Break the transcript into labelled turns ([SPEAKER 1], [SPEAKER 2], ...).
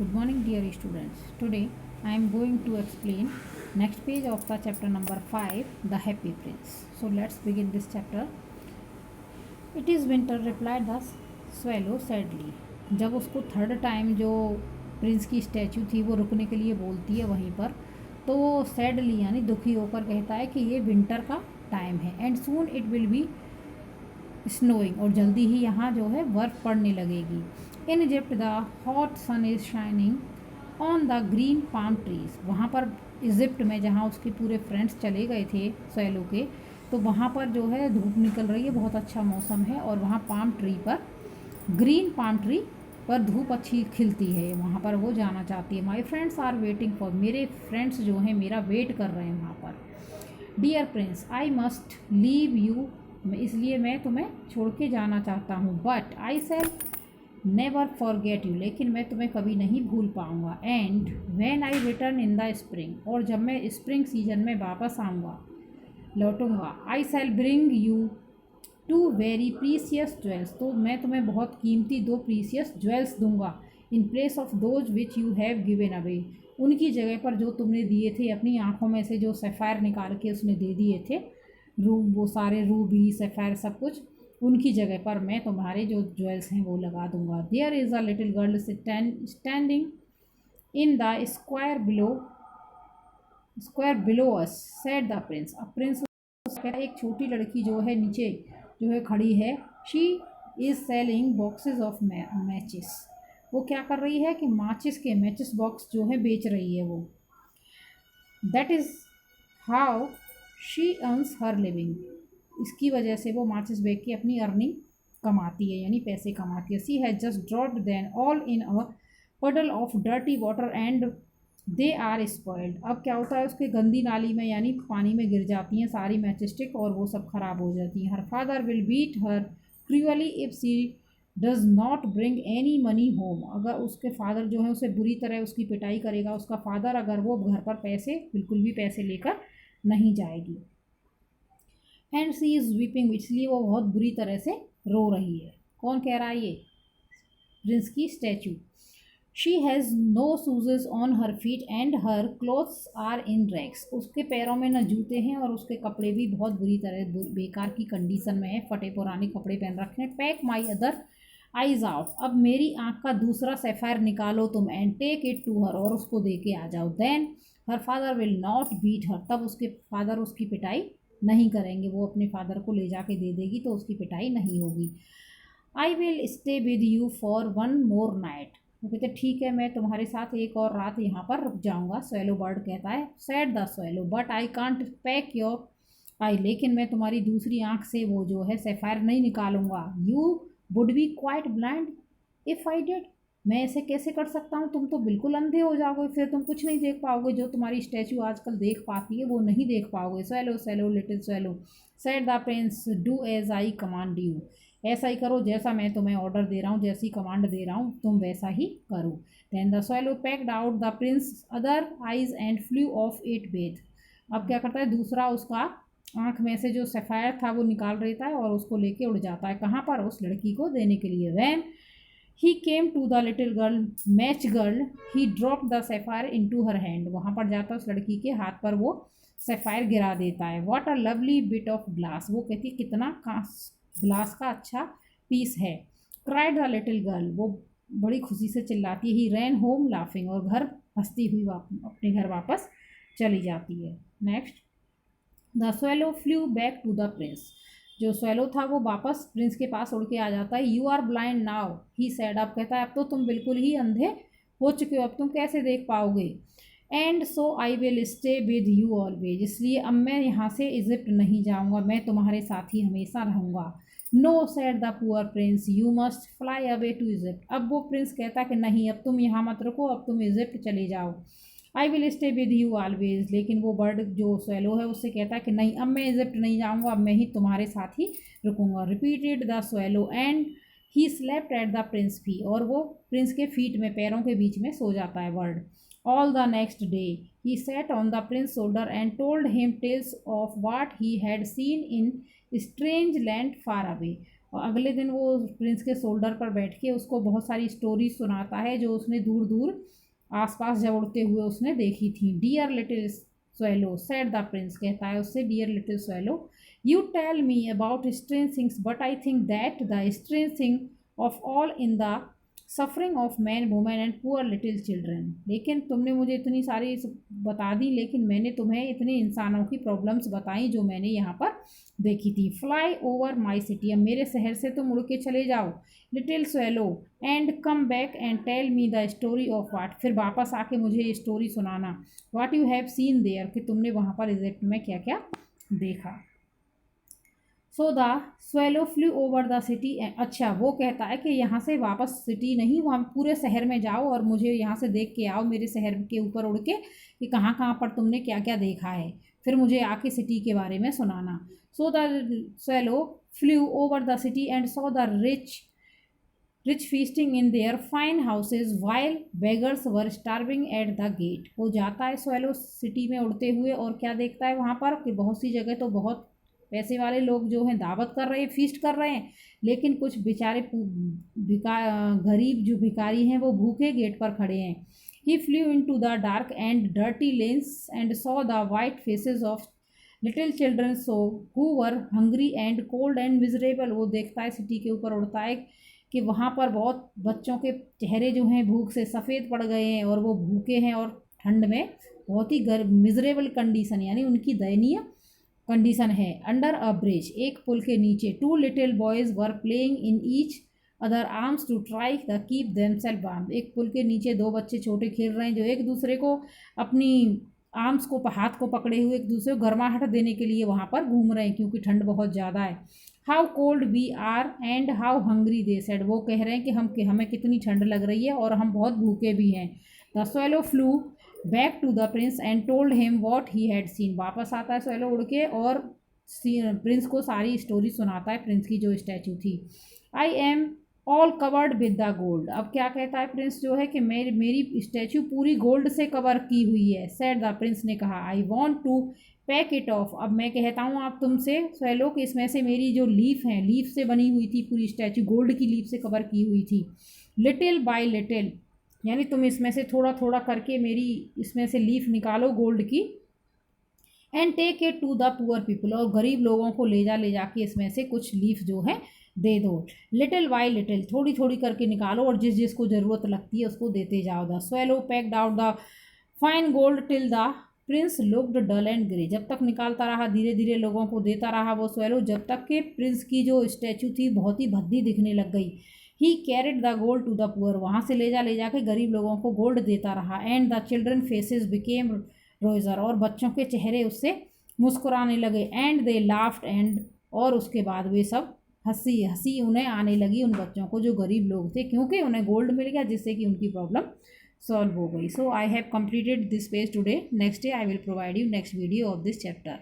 [SPEAKER 1] Good morning, dear students. Today I am going to explain next page of the chapter number 5, The Happy Prince. So let's begin this chapter. It is winter, replied the swallow sadly. जब उसको third time जो Prince की statue थी वो रुकने के लिए बोलती है वहीं पर, तो वो सैडली यानी दुखी होकर कहता है कि ये विंटर का टाइम है and soon it will be snowing, और जल्दी ही यहाँ जो है बर्फ़ पड़ने लगेगी. In Egypt the hot sun is shining on the green palm trees. वहाँ पर इजिप्ट में जहाँ उसके पूरे फ्रेंड्स चले गए थे सैलो के, तो वहाँ पर जो है धूप निकल रही है, बहुत अच्छा मौसम है और वहाँ पाम ट्री पर, ग्रीन पाम ट्री पर धूप अच्छी खिलती है. वहाँ पर वो जाना चाहती है. My friends are waiting for, मेरे फ्रेंड्स जो हैं मेरा वेट कर रहे हैं वहाँ पर. Dear prince I must leave you, इसलिए मैं तुम्हें छोड़ के जाना चाहता हूँ. But I shall never forget you, लेकिन मैं तुम्हें कभी नहीं भूल पाऊँगा. And when I return in the spring, और जब मैं स्प्रिंग सीजन में वापस आऊँगा, लौटूंगा, I shall bring you two very precious jewels, तो मैं तुम्हें बहुत कीमती 2 प्रीसियस ज्वेल्स दूंगा. In place of those which you have given away, उनकी जगह पर जो तुमने दिए थे, अपनी आँखों में से जो सफ़ायर निकाल के उसने दे दिए थे, वो सारे रूबी सफ़ायर सब कुछ, उनकी जगह पर मैं तुम्हारे जो ज्वेल्स हैं वो लगा दूंगा. There is a little girl standing in the square below us, said the prince. अब प्रिंस एक छोटी लड़की जो है नीचे जो है खड़ी है. She is selling boxes of matches, वो क्या कर रही है कि माचिस के मैचिस बॉक्स जो है बेच रही है वो. That is how she earns her living, इसकी वजह से वो माचिस बेच के अपनी अर्निंग कमाती है, यानी पैसे कमाती है. She has just dropped them all in a puddle of dirty water and they are spoiled. अब क्या होता है, उसके गंदी नाली में यानी पानी में गिर जाती हैं सारी मैच स्टिक और वो सब ख़राब हो जाती हैं. Her father will beat her cruelly if she does not bring any money home, अगर उसके फादर जो है उसे बुरी तरह उसकी पिटाई करेगा उसका फादर, अगर वो घर पर पैसे बिल्कुल भी पैसे लेकर नहीं जाएगी. एंड सी इज़ वीपिंग, इसलिए वो बहुत बुरी तरह से रो रही है. कौन कह रहा है? ये प्रिंस की statue. She has no shoes on her feet and her clothes are in rags, उसके पैरों में न जूते हैं और उसके कपड़े भी बहुत बुरी तरह बेकार की कंडीशन में है, फटे पुराने कपड़े पहन रखे हैं. Pluck my other eyes out, अब मेरी आँख का दूसरा सफ़ायर निकालो तुम, and take it to her, और उसको दे के आ जाओ. Then her father will not beat her, तब उसके फादर उसकी पिटाई नहीं करेंगे, वो अपने फादर को ले जाके दे देगी तो उसकी पिटाई नहीं होगी. I will stay with you for 1 more night, वो कहते ठीक है मैं तुम्हारे साथ एक और रात यहाँ पर रुक जाऊँगा. स्वेलो बर्ड कहता है. Said the swallow but I can't pack your eye, लेकिन मैं तुम्हारी दूसरी आँख से वो जो है सफ़ायर नहीं निकालूंगा. You would be quite blind if I did, मैं ऐसे कैसे कर सकता हूँ, तुम तो बिल्कुल अंधे हो जाओगे, फिर तुम कुछ नहीं देख पाओगे, जो तुम्हारी स्टैचू आजकल देख पाती है वो नहीं देख पाओगे. Swallow swallow little swallow, said the prince, do as I command you, ऐसा ही करो जैसा मैं तुम्हें ऑर्डर दे रहा हूँ, जैसी कमांड दे रहा हूँ तुम वैसा ही करो. Then the swallow packed out the prince other eyes and flew off it with. अब क्या करता है, दूसरा उसका आँख में से जो सफ़ायर था वो निकाल देता है और उसको लेके उड़ जाता है. कहाँ पर? उस लड़की को देने के लिए. When he came to the little girl match girl he drop the sapphire into her hand, वहाँ पर जाता है उस लड़की के हाथ पर वो सफ़ायर गिरा देता है. What a lovely bit of glass, वो कहती कितना ग्लास का अच्छा पीस है. क्राइड द लिटिल गर्ल, वो बड़ी खुशी से चिल्लाती है. ही रैन होम लाफिंग, और घर हंसती हुई अपने घर वापस चली जाती है. Next, the swallow flew back to the prince, जो स्वेलो था वो वापस प्रिंस के पास उड़ के आ जाता है. You are blind now he said, अब कहता है अब तो तुम बिल्कुल ही अंधे हो चुके हो, अब तुम कैसे देख पाओगे. And so I will stay with you always, इसलिए अब मैं यहाँ से इजिप्ट नहीं जाऊँगा, मैं तुम्हारे साथ ही हमेशा रहूँगा. No said the poor prince, you must fly away to Egypt, अब वो प्रिंस कहता कि नहीं अब तुम यहाँ मत रुको, अब तुम इजिप्ट चले जाओ. I will stay with you always, लेकिन वो बर्ड जो स्वेलो है उससे कहता है कि नहीं अब मैं इजिप्ट नहीं जाऊँगा, अब मैं ही तुम्हारे साथ ही रुकूँगा. Repeated the swallow and he slept at the prince feet, और वो प्रिंस के फीट में पैरों के बीच में सो जाता है bird. All the next day he sat on the prince's shoulder and told him tales of what he had seen in strange land far away. और अगले दिन वो प्रिंस के शोल्डर पर बैठ के उसको बहुत सारी स्टोरी सुनाता है जो उसने दूर दूर आसपास जब उड़ते हुए उसने देखी थी। Dear little swallow said the prince, कहता है उससे, dear little swallow you tell me about strange things but I think that the strange thing of all in the suffering of man women and poor little children. लेकिन तुमने मुझे इतनी सारी बता दी, लेकिन मैंने तुम्हें इतने इंसानों की प्रॉब्लम्स बताई जो मैंने यहाँ पर देखी थी। फ्लाई ओवर माई सिटी, अब मेरे शहर से तुम उड़ के चले जाओ little swallow and come back and tell me the story of what, फिर वापस आके मुझे ये स्टोरी सुनाना, what you have seen there, कि तुमने वहाँ पर इजिप्ट में क्या क्या देखा। So the swallow flew over the city, अच्छा वो कहता है कि यहाँ से वापस सिटी नहीं, वहाँ पूरे शहर में जाओ और मुझे यहाँ से देख के आओ मेरे शहर के ऊपर उड़ के कि कहाँ कहाँ पर तुमने क्या क्या देखा है, फिर मुझे आके सिटी के बारे में सुनाना। So the swallow flew over the city and saw the rich feasting in their fine houses while beggars were starving at the gate. वो जाता है स्वेलो सिटी में उड़ते हुए और क्या देखता है वहाँ पर कि बहुत सी जगह तो बहुत पैसे वाले लोग जो हैं दावत कर रहे हैं, फीस्ट कर रहे हैं, लेकिन कुछ बेचारे गरीब जो भिखारी हैं वो भूखे गेट पर खड़े हैं। He flew into the dark and dirty lanes and saw the white faces of little children so who were hungry and cold and miserable. वो देखता है सिटी के ऊपर उड़ता है कि वहाँ पर बहुत बच्चों के चेहरे जो हैं भूख से सफ़ेद पड़ गए हैं और वो भूखे हैं और ठंड में बहुत ही मिजरेबल कंडीशन, यानी उनकी दयनीय कंडीशन है। अंडर अ ब्रिज, एक पुल के नीचे, two little boys were playing in each other arms to try the keep themselves warm. एक पुल के नीचे दो बच्चे छोटे खेल रहे हैं जो एक दूसरे को अपनी आर्म्स को हाथ को पकड़े हुए एक दूसरे को गर्माहट देने के लिए वहाँ पर घूम रहे हैं क्योंकि ठंड बहुत ज़्यादा है। How cold we are and how hungry they said, वो कह रहे हैं कि हमें कितनी ठंड लग रही है और हम बहुत भूखे भी हैं। The swallow flew back to the prince and told him what he had seen, वापस आता है स्वेलो उड़ के और प्रिंस को सारी स्टोरी सुनाता है, प्रिंस की जो स्टैचू थी। I am all covered with the gold, अब क्या कहता है प्रिंस जो है कि मेरी स्टैचू पूरी गोल्ड से कवर की हुई है। सैड द प्रिंस ने कहा, I want to pack it off, अब मैं कहता हूँ आप तुमसे स्वेलो कि इसमें से मेरी जो लीफ हैं, लीफ से बनी हुई थी पूरी स्टैचू, गोल्ड की लीफ से कवर की हुई थी। लिटिल बाय लिटिल, यानी तुम इसमें से थोड़ा थोड़ा करके मेरी इसमें से लीफ निकालो गोल्ड की, and take it to the poor people, और गरीब लोगों को ले जाके इसमें से कुछ लीफ जो है दे दो। लिटिल बाय लिटिल, थोड़ी थोड़ी करके निकालो और जिस जिसको ज़रूरत लगती है उसको देते जाओ। The swallow packed out the fine gold till the prince looked dull and grey, जब तक निकालता रहा धीरे धीरे लोगों को देता रहा वो स्वेलो, जब तक कि प्रिंस की जो स्टैचू थी बहुत ही भद्दी दिखने लग गई। He carried the gold to the poor, वहाँ से ले जाके गरीब लोगों को गोल्ड देता रहा। And the children faces became Roger, और बच्चों के चेहरे उससे मुस्कुराने लगे। एंड दे लाफ्ड एंड, और उसके बाद वे सब हंसी उन्हें आने लगी उन बच्चों को जो गरीब लोग थे, क्योंकि उन्हें गोल्ड मिल गया जिससे कि उनकी प्रॉब्लम सॉल्व हो गई। So I have completed this page today. Next day I will provide you next video of this chapter.